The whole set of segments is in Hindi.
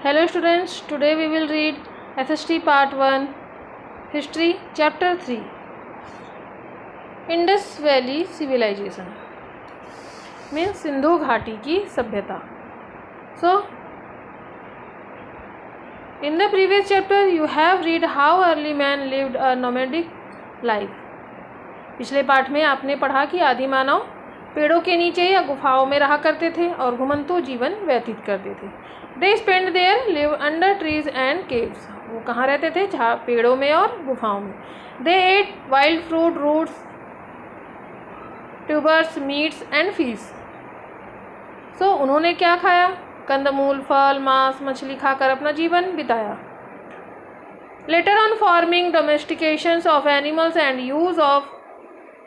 Hello students, today we will read SST Part 1 History Chapter 3 Indus Valley Civilization means Sindhu घाटी की सभ्यता. So in the previous chapter you have read how early man lived a nomadic life. पिछले पाठ में आपने पढ़ा कि आदि मानव पेड़ों के नीचे या गुफाओं में रहा करते थे और घुमंतु जीवन व्यतीत करते थे. They spent their live under trees and caves. वो कहाँ रहते थे? जहाँ पेड़ों में और गुफाओं में. They ate wild fruit, roots, tubers, meats and fish. So उन्होंने क्या खाया? कंदमूल, फल, मांस, मछली खाकर अपना जीवन बिताया. Later on, farming, domestications of animals and use of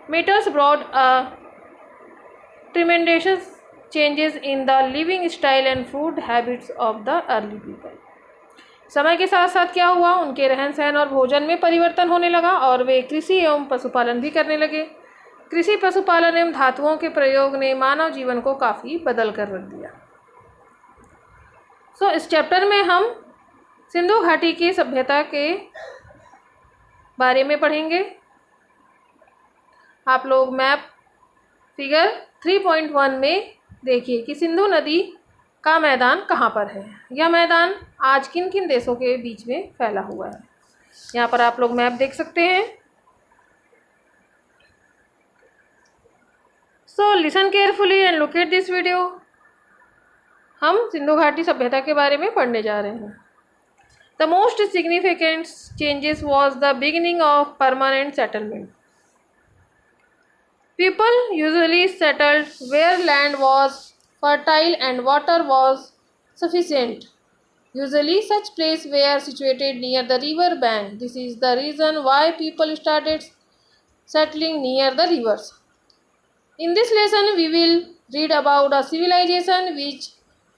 metals brought a tremendous changes in the living style and food habits of the early people. समय के साथ साथ क्या हुआ? उनके रहन सहन और भोजन में परिवर्तन होने लगा और वे कृषि एवं पशुपालन भी करने लगे. कृषि, पशुपालन एवं धातुओं के प्रयोग ने मानव जीवन को काफ़ी बदल कर रख दिया. इस चैप्टर में हम सिंधु घाटी की सभ्यता के बारे में पढ़ेंगे. आप लोग मैप फिगर 3.1 में देखिए कि सिंधु नदी का मैदान कहाँ पर है. यह मैदान आज किन किन देशों के बीच में फैला हुआ है. यहाँ पर आप लोग मैप देख सकते हैं. So listen carefully and look at this video. हम सिंधु घाटी सभ्यता के बारे में पढ़ने जा रहे हैं. The most significant changes was the beginning of permanent settlement. People usually settled where land was fertile and water was sufficient. Usually such places were situated near the river bank. This is the reason why people started settling near the rivers. In this lesson we will read about a civilization which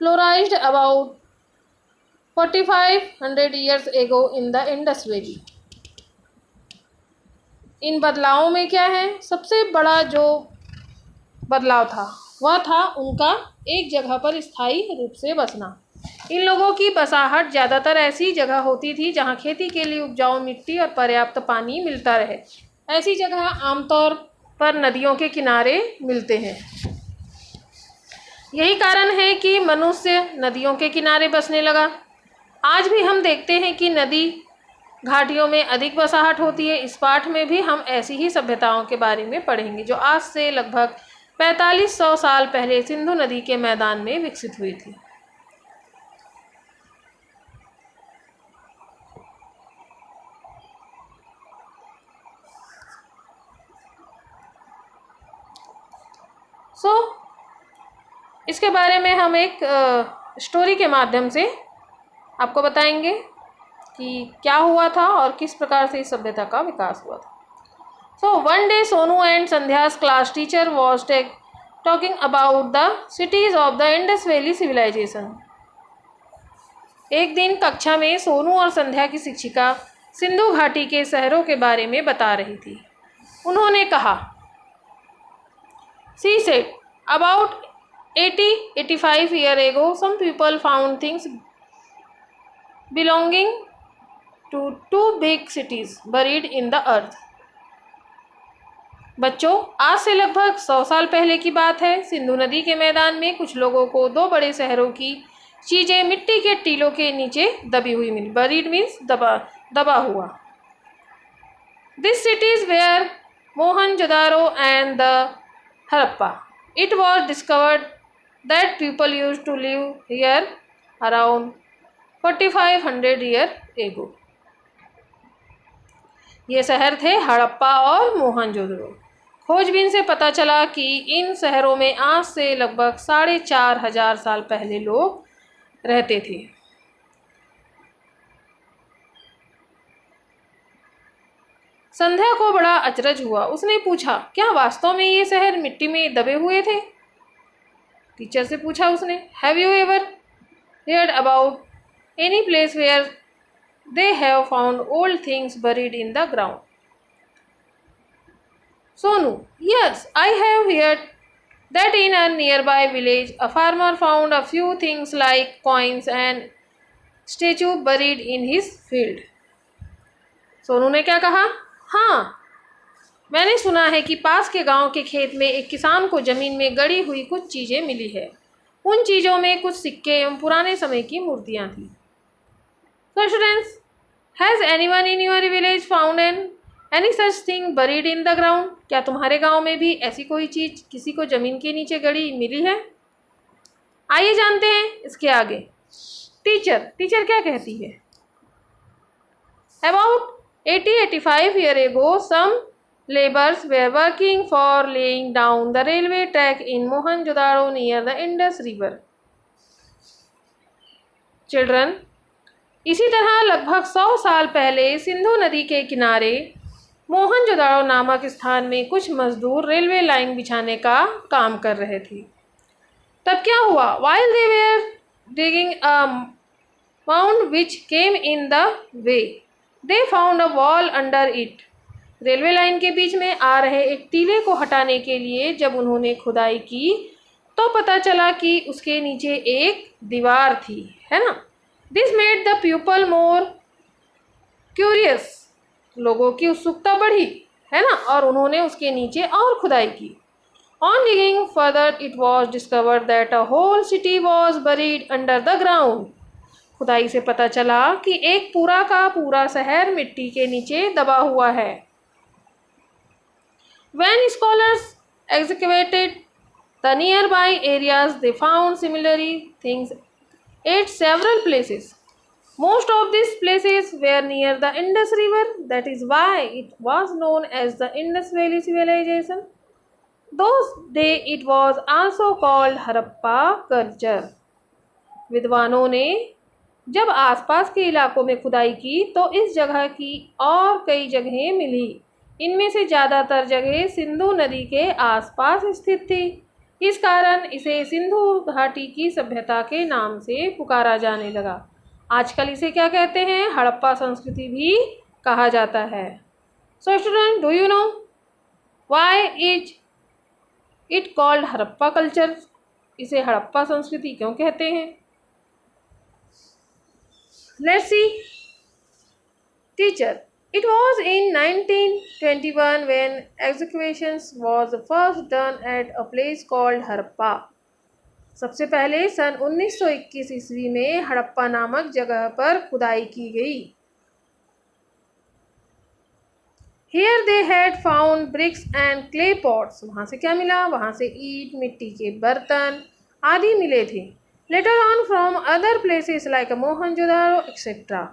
flourished about 4500 years ago in the Indus Valley. इन बदलावों में क्या है? सबसे बड़ा जो बदलाव था वह था उनका एक जगह पर स्थायी रूप से बसना. इन लोगों की बसाहट ज़्यादातर ऐसी जगह होती थी जहां खेती के लिए उपजाऊ मिट्टी और पर्याप्त पानी मिलता रहे. ऐसी जगह आमतौर पर नदियों के किनारे मिलते हैं. यही कारण है कि मनुष्य नदियों के किनारे बसने लगा. आज भी हम देखते हैं कि नदी घाटियों में अधिक बसाहट होती है. इस पाठ में भी हम ऐसी ही सभ्यताओं के बारे में पढ़ेंगे जो आज से लगभग 4500 साल पहले सिंधु नदी के मैदान में विकसित हुई थी. इसके बारे में हम एक स्टोरी के माध्यम से आपको बताएंगे कि क्या हुआ था और किस प्रकार से इस सभ्यता का विकास हुआ था. One day Sonu and Sandhya's class teacher was talking about the cities of the Indus Valley civilization. एक दिन कक्षा में सोनू और संध्या की शिक्षिका सिंधु घाटी के शहरों के बारे में बता रही थी. उन्होंने कहा, She said, about 80-85 years ago, some people found things belonging to two big cities buried in the earth. बच्चों, आज से लगभग 100 साल पहले की बात है. सिंधु नदी के मैदान में कुछ लोगों को दो बड़े शहरों की चीजें मिट्टी के टीलों के नीचे दबी हुई मिली. बरीड मीन्स दबा हुआ. This cities were Mohenjodaro and the Harappa. It was discovered that people used to live here around 4500 years ago. ये शहर थे हड़प्पा और मोहनजोदड़ो. खोजबीन से पता चला कि इन शहरों में आज से लगभग 4500 साल पहले लोग रहते थे. संध्या को बड़ा अचरज हुआ. उसने पूछा, क्या वास्तव में ये शहर मिट्टी में दबे हुए थे? टीचर से पूछा उसने, have you ever heard about any place where they have found old things buried in the ground? Sonu, yes, I have heard that in a nearby village a farmer found a few things like coins and statue buried in his field. Sonu ने क्या कहा? हाँ, मैंने सुना है कि पास के गांव के खेत में एक किसान को जमीन में गड़ी हुई कुछ चीजें मिली है। उन चीजों में कुछ सिक्के एवं पुराने समय की मूर्तियां थी। So students, has anyone in your village found any such thing buried in the ground? क्या तुम्हारे गांव में भी ऐसी कोई चीज किसी को जमीन के नीचे गड़ी मिली है? आइए जानते हैं इसके आगे। टीचर क्या कहती है? About 80-85 years ago, some laborers were working for laying down the railway track in Mohenjo-daro near the Indus River. Children, इसी तरह लगभग 100 साल पहले सिंधु नदी के किनारे मोहनजोदाड़ो नामक स्थान में कुछ मजदूर रेलवे लाइन बिछाने का काम कर रहे थे। तब क्या हुआ? While they were digging a mound which came in the way, they found a wall under it. Railway line के बीच में आ रहे एक टीले को हटाने के लिए जब उन्होंने खुदाई की तो पता चला कि उसके नीचे एक दीवार थी, है ना। This made the people more curious. लोगों की उत्सुकता बढ़ी, है ना, और उन्होंने उसके नीचे और खुदाई की। On digging further, it was discovered that a whole city was buried under the ground. खुदाई से पता चला कि एक पूरा का पूरा शहर मिट्टी के नीचे दबा हुआ है। When scholars excavated the nearby areas, they found similar things at several places. Most of these places were near the Indus River. That is why it was known as the Indus Valley Civilization. Those days it was also called Harappa culture. विद्वानों ने जब आसपास के इलाकों में खुदाई की तो इस जगह की और कई जगहें मिली। इनमें से ज़्यादातर जगह सिंधु नदी के आसपास स्थित थी। इस कारण इसे सिंधु घाटी की सभ्यता के नाम से पुकारा जाने लगा। आजकल इसे क्या कहते हैं? हड़प्पा संस्कृति भी कहा जाता है। So student, do you know why is it called Harappa culture? इसे हड़प्पा संस्कृति क्यों कहते हैं? Let's see. Teacher, it was in 1921 when excavations was first done at a place called Harappa. सबसे पहले सन 1921 ईस्वी में हड़प्पा नामक जगह पर खुदाई की गई। Here they had found bricks and clay pots. वहाँ से क्या मिला? वहाँ से ईंट, मिट्टी के बर्तन आदि मिले थे। Later on from other places like Mohenjo-daro etc.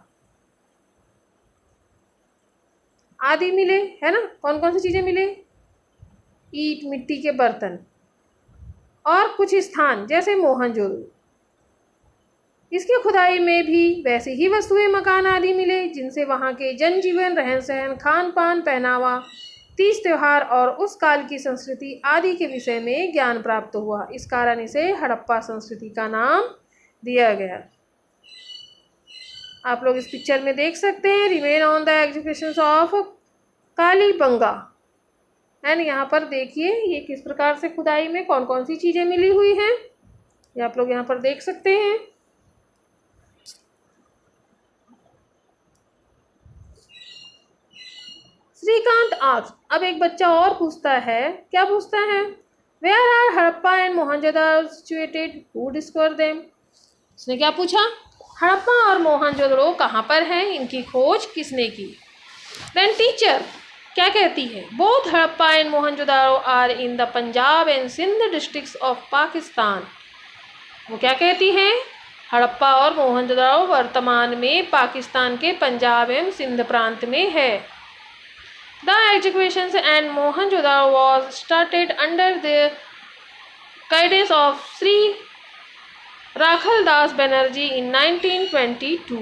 आदि मिले, है ना। कौन कौन सी चीज़ें मिले? ईंट, मिट्टी के बर्तन और कुछ स्थान जैसे मोहनजोदड़ो। इसके खुदाई में भी वैसे ही वस्तुएं, मकान आदि मिले जिनसे वहाँ के जनजीवन, रहन सहन, खान पान, पहनावा, तीज त्योहार और उस काल की संस्कृति आदि के विषय में ज्ञान प्राप्त हुआ। इस कारण इसे हड़प्पा संस्कृति का नाम दिया गया। आप लोग इस पिक्चर में देख सकते हैं, remain on the executions of Kalibanga. And यहाँ पर देखिए ये किस प्रकार से खुदाई में कौन कौन सी चीज़ें मिली हुई हैं, ये आप लोग यहाँ पर देख सकते हैं। श्रीकांत आज, अब एक बच्चा और पूछता है, क्या पूछता है? Where are Harappa and Mohenjodaro situated? Who discover them? उसने क्या पूछा? हड़प्पा और मोहनजोदड़ो कहाँ पर हैं? इनकी खोज किसने की? देन टीचर क्या कहती है? Both Harappa and Mohenjodaro are in the Punjab and Sindh districts of Pakistan. वो क्या कहती हैं? हड़प्पा और मोहनजोदड़ो वर्तमान में पाकिस्तान के पंजाब एवं सिंध प्रांत में है। The educations and Mohenjodaro was started under the guidance of Shri Rakhaldas Banerjee in 1922।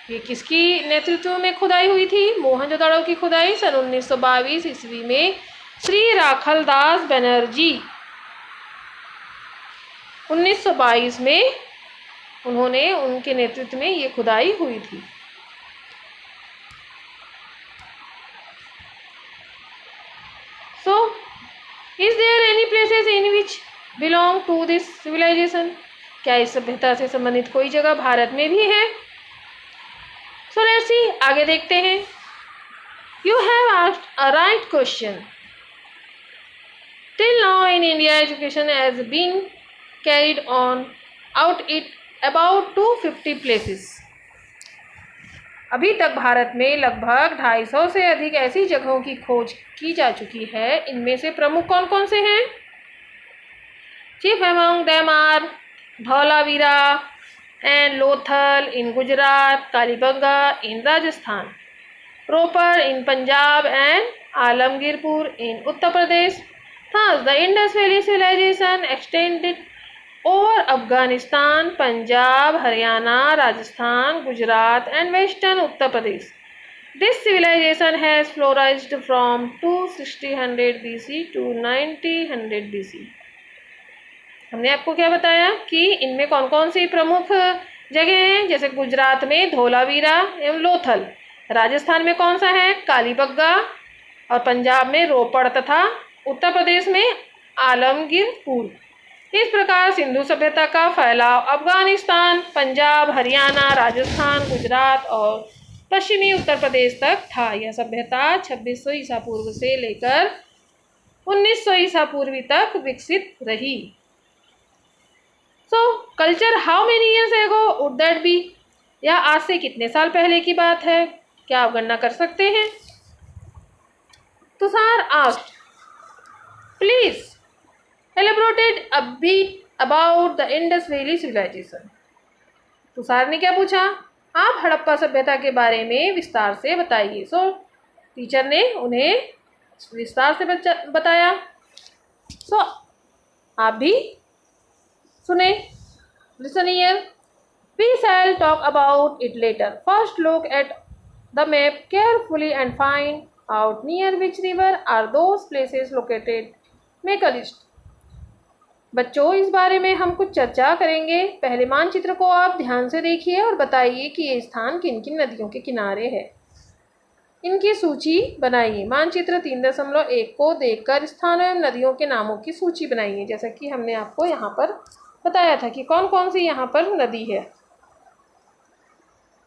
ये किसकी नेतृत्व में खुदाई हुई थी? मोहनजोदड़ो की खुदाई सन 1922 ईस्वी में श्री राखलदास बनर्जी 1922 में उन्होंने, उनके नेतृत्व में ये खुदाई हुई थी। So, is there any places in which belong to this civilization? क्या इस सभ्यता से संबंधित कोई जगह भारत में भी है? सो लेट्स सी, आगे देखते हैं। You have asked a right question. Till now in India, education has been carried on out at about 250 places. अभी तक भारत में लगभग 250 से अधिक ऐसी जगहों की खोज की जा चुकी है। इनमें से प्रमुख कौन कौन से हैं? Chief among them are Dholavira and Lothal in Gujarat, Kalibangan in Rajasthan, Ropar in Punjab and Alamgirpur in Uttar Pradesh. Thus, the Indus Valley civilization extended over Afghanistan, Punjab, Haryana, Rajasthan, Gujarat, and western Uttar Pradesh. This civilization has flourished from 260 BC to 90 BC. हमने आपको क्या बताया कि इनमें कौन कौन सी प्रमुख जगह हैं? जैसे गुजरात में धोलावीरा एवं लोथल, राजस्थान में कौन सा है? कालीबंगा, और पंजाब में रोपड़ तथा उत्तर प्रदेश में आलमगीरपुर। इस प्रकार सिंधु सभ्यता का फैलाव अफगानिस्तान, पंजाब, हरियाणा, राजस्थान, गुजरात और पश्चिमी उत्तर प्रदेश तक था। यह सभ्यता 2600 ईसा पूर्व से लेकर 1900 ईसा पूर्व तक विकसित रही। So culture how many years ago would that be? यह आज से कितने साल पहले की बात है? क्या आप गणना कर सकते हैं? Tushar asked, please elaborate a bit about the Indus Valley civilization. Tushar ने क्या पूछा? आप हड़प्पा सभ्यता के बारे में विस्तार से बताइए। सो टीचर ने उन्हें विस्तार से बताया। सो आप भी सुने। Listen here. We shall talk about it later. First look at the map carefully and find out near which river are those places located. Make a list. बच्चों, इस बारे में हम कुछ चर्चा करेंगे। पहले मानचित्र को आप ध्यान से देखिए और बताइए कि ये स्थान किन किन नदियों के किनारे है। इनकी सूची बनाइए। मानचित्र 3.1 को देखकर स्थानों एवं नदियों के नामों की सूची बनाइए, जैसा कि हमने आपको यहाँ पर बताया था कि कौन कौन सी यहाँ पर नदी है।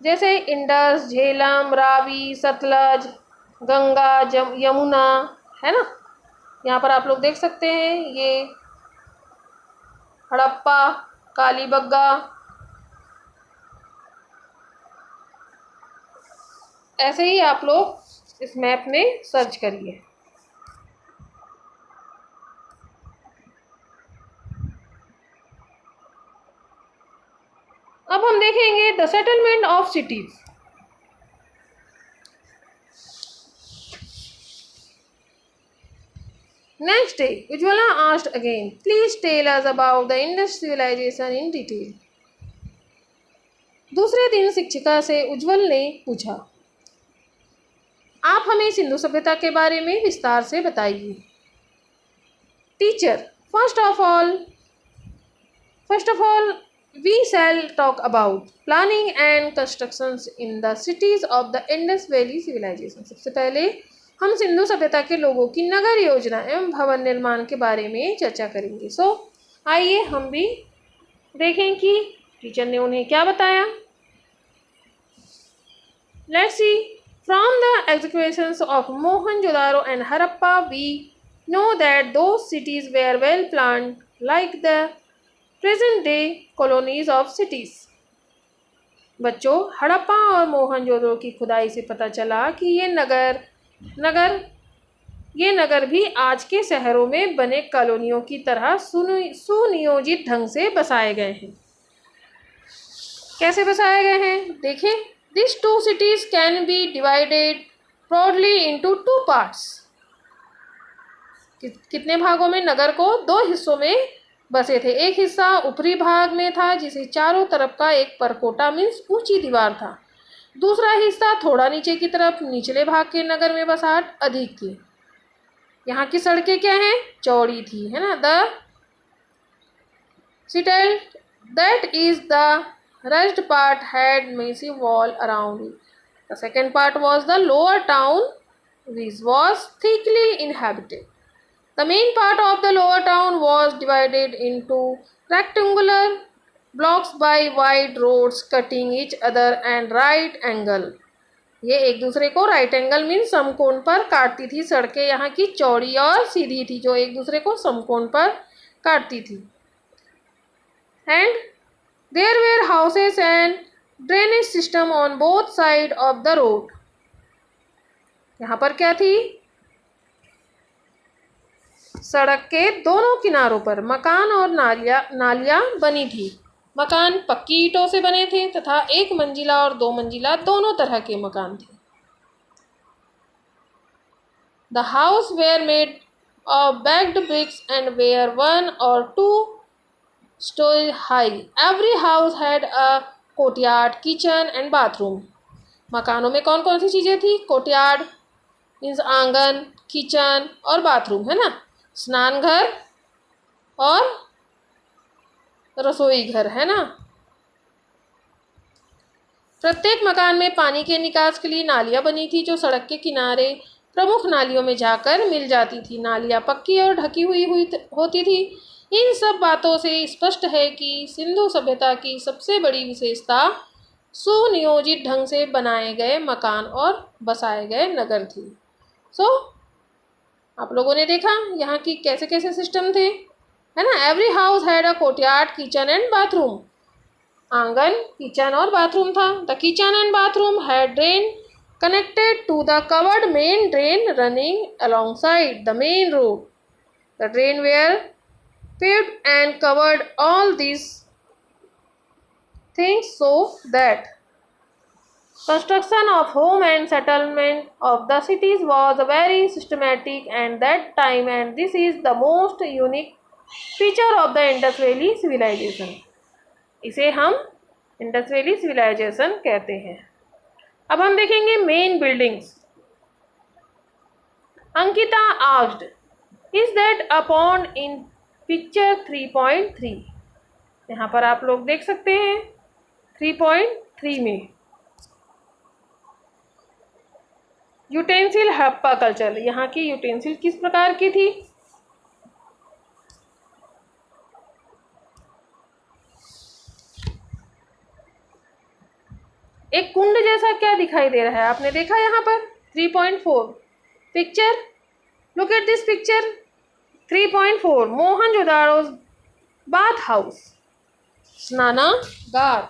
जैसे इंडस, झेलम, रावी, सतलज, गंगा, यमुना, है ना। यहाँ पर आप लोग देख सकते हैं ये हड़प्पा, कालीबंगा, ऐसे ही आप लोग इस मैप में सर्च करिए। अब हम देखेंगे the settlement of cities. Next day, Ujjwala asked again, please tell us about the Indus civilization in detail. दूसरे दिन शिक्षिका से उज्ज्वल ने पूछा, आप हमें सिंधु सभ्यता के बारे में विस्तार से बताइए। Teacher, first of all we shall talk about planning and constructions in the cities of the Indus Valley civilization. सबसे पहले हम सिंधु सभ्यता के लोगों की नगर योजना एवं भवन निर्माण के बारे में चर्चा करेंगे। सो आइए हम भी देखें कि टीचर ने उन्हें क्या बताया। Let's see, from the excavations of Mohenjo-daro and Harappa we know that those cities were well planned like the present day colonies of cities. बच्चों, हड़प्पा और मोहनजोदड़ो की खुदाई से पता चला कि ये नगर भी आज के शहरों में बने कॉलोनियों की तरह सुनियोजित ढंग से बसाए गए हैं। कैसे बसाए गए हैं देखें। These two cities can be divided broadly into two parts. कितने भागों में नगर को? 2 हिस्सों में बसे थे। एक हिस्सा ऊपरी भाग में था जिसे चारों तरफ का एक परकोटा मीन्स ऊंची दीवार था। दूसरा हिस्सा थोड़ा नीचे की तरफ निचले भाग के नगर में बसाहट अधिक थी। यहाँ की सड़कें क्या हैं? चौड़ी थी, है ना। The citadel that is the raised part had massive wall around it. The second part was the lower town which was thickly inhabited. The main part of the lower town was divided into rectangular blocks by wide roads cutting each other and right angle. ये एक दूसरे को राइट एंगल मीन समकोण पर काटती थी। सड़कें यहाँ की चौड़ी और सीधी थी जो एक दूसरे को समकोण पर काटती थी। And there were houses and drainage system on both side of the road. यहाँ पर क्या थी? सड़क के दोनों किनारों पर मकान और नालियाँ बनी थी। मकान पक्की ईंटों से बने थे तथा एक मंजिला और दो मंजिला दोनों तरह के मकान थे। The house were made of baked bricks and were 1 or 2 stories high. Every house had a courtyard, kitchen and bathroom. मकानों में कौन कौन सी चीज़ें थी? कोर्टयार्ड मीन्स आंगन, किचन और बाथरूम, है ना, स्नान घर और रसोई घर, है ना। प्रत्येक मकान में पानी के निकास के लिए नालियाँ बनी थी जो सड़क के किनारे प्रमुख नालियों में जाकर मिल जाती थी। नालियाँ पक्की और ढकी हुई होती थी। इन सब बातों से स्पष्ट है कि सिंधु सभ्यता की सबसे बड़ी विशेषता सुनियोजित ढंग से बनाए गए मकान और बसाए गए नगर थी। आप लोगों ने देखा यहाँ की कैसे कैसे सिस्टम थे, है ना। Every house had a courtyard, kitchen and bathroom. आंगन, किचन और बाथरूम था। The kitchen and bathroom had drain connected to the covered main drain running alongside the main road. The drain were paved and covered all these things so that construction of home and settlement of the cities was very systematic at that time, and this is the most unique feature of the Indus Valley civilization. इसे हम इंडस वैली सिविलाइजेशन कहते हैं। अब हम देखेंगे main buildings. Ankita asked, is that a pond in picture 3.3। यहाँ पर आप लोग देख सकते हैं 3.3 में यूटेंसिल हड़प्पा कल्चर। यहाँ की यूटेंसिल किस प्रकार की थी? एक कुंड जैसा क्या दिखाई दे रहा है? आपने देखा यहाँ पर 3.4 picture. Look at this picture 3.4 Mohenjodaro bath house, स्नानागार।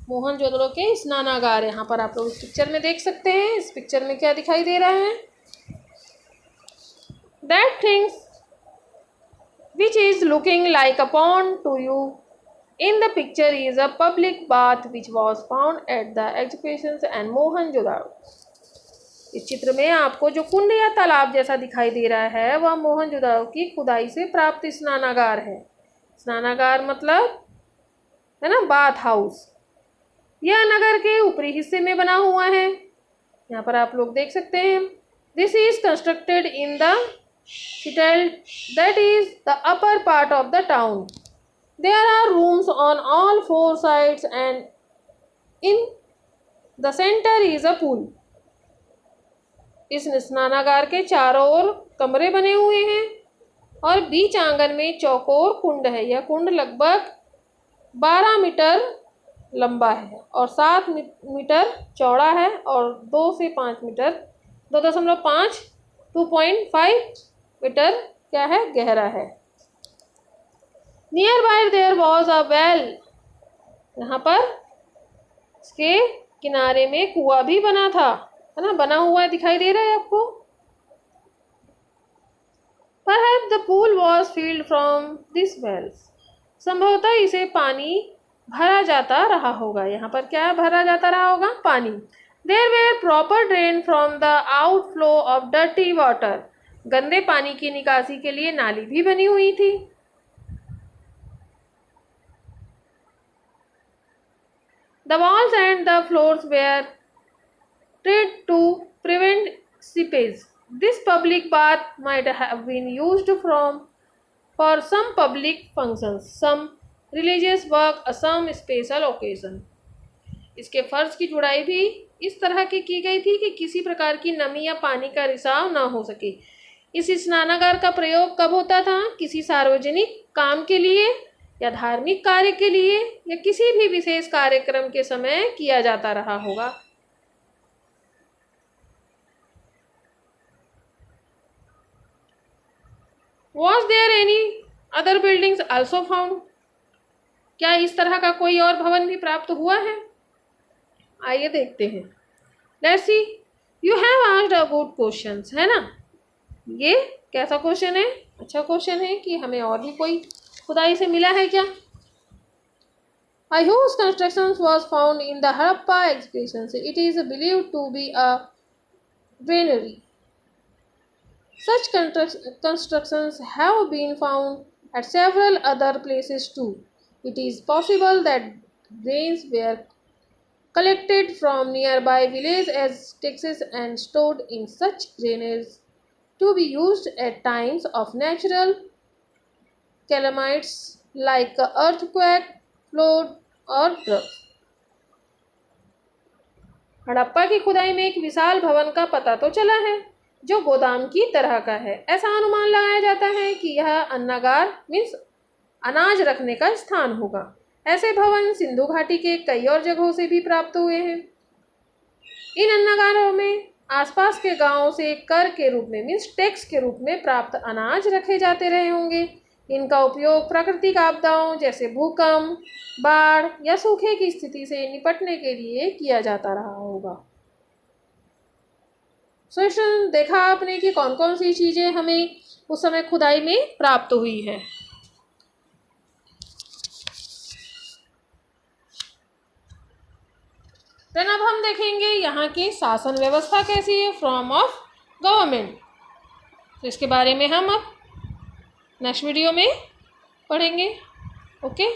मोहनजोदड़ो के स्नानागार यहाँ पर आप लोग इस पिक्चर में देख सकते हैं। इस पिक्चर में क्या दिखाई दे रहा है? That things which is looking like a pond to you in the picture is a public bath which was found at the excavations and Mohenjodaro. इस चित्र में आपको जो कुंड या तालाब जैसा दिखाई दे रहा है वह मोहनजोदाड़ो की खुदाई से प्राप्त स्नानागार है। स्नानागार मतलब है ना बाथ हाउस। यह नगर के ऊपरी हिस्से में बना हुआ है। यहाँ पर आप लोग देख सकते हैं। This is constructed in the citadel that is the upper part of the town. There are rooms on all 4 sides and in the center is a pool. इस स्नानागार के चारों ओर कमरे बने हुए हैं और बीच आंगन में चौकोर कुंड है। यह कुंड लगभग 12 मीटर लंबा है और 7 मीटर चौड़ा है और 2 से 5 मीटर 2.5 मीटर क्या है गहरा है। Near by there was a well. यहाँ पर इसके किनारे में कुआं भी बना था, है ना, बना हुआ दिखाई दे रहा है आपको। Perhaps the pool was filled from this wells. संभवतः इसे पानी भरा जाता रहा होगा। यहाँ पर क्या भरा जाता रहा होगा? पानी। There were proper drain from the outflow of dirty water. गंदे पानी की निकासी के लिए नाली भी बनी हुई थी। The walls and the floors were treated to prevent seepage. This public bath might have been used for some public functions, some religious work, or some special occasion. इसके फर्श की जुड़ाई भी इस तरह की गई थी कि किसी प्रकार की नमी या पानी का रिसाव न हो सके। इस स्नानागार का प्रयोग कब होता था? किसी सार्वजनिक काम के लिए या धार्मिक कार्य के लिए या किसी भी विशेष कार्यक्रम के समय किया जाता रहा होगा। Was there any other buildings also found? क्या इस तरह का कोई और भवन भी प्राप्त हुआ है? आइए देखते हैं। Let's see. You have asked a good questions, है ना? ये कैसा क्वेश्चन है? अच्छा क्वेश्चन है कि हमें और भी कोई खुदाई से मिला है क्या? A huge construction was found in the Harappa excavations. It is believed to be a granary. Such constructions have been found at several other places too. It is possible that grains were collected from nearby villages as taxes and stored in such granaries to be used at times of natural calamities like earthquake, flood और ड्रग। हड़प्पा की खुदाई में एक विशाल भवन का पता तो चला है जो गोदाम की तरह का है। ऐसा अनुमान लगाया जाता है कि यह अन्नागार मीन्स अनाज रखने का स्थान होगा। ऐसे भवन सिंधु घाटी के कई और जगहों से भी प्राप्त हुए हैं। इन अन्नागारों में आसपास के गांवों से कर के रूप में मीन्स टैक्स के रूप में प्राप्त अनाज रखे जाते रहे होंगे। इनका उपयोग प्राकृतिक आपदाओं जैसे भूकंप, बाढ़ या सूखे की स्थिति से निपटने के लिए किया जाता रहा होगा। स्टूडेंट, देखा आपने कि कौन कौन सी चीजें हमें उस समय खुदाई में प्राप्त हुई है। फिर अब हम देखेंगे यहाँ की शासन व्यवस्था कैसी है, फॉर्म ऑफ गवर्नमेंट। तो इसके बारे में हम अब नेक्स्ट वीडियो में पढ़ेंगे। ओके।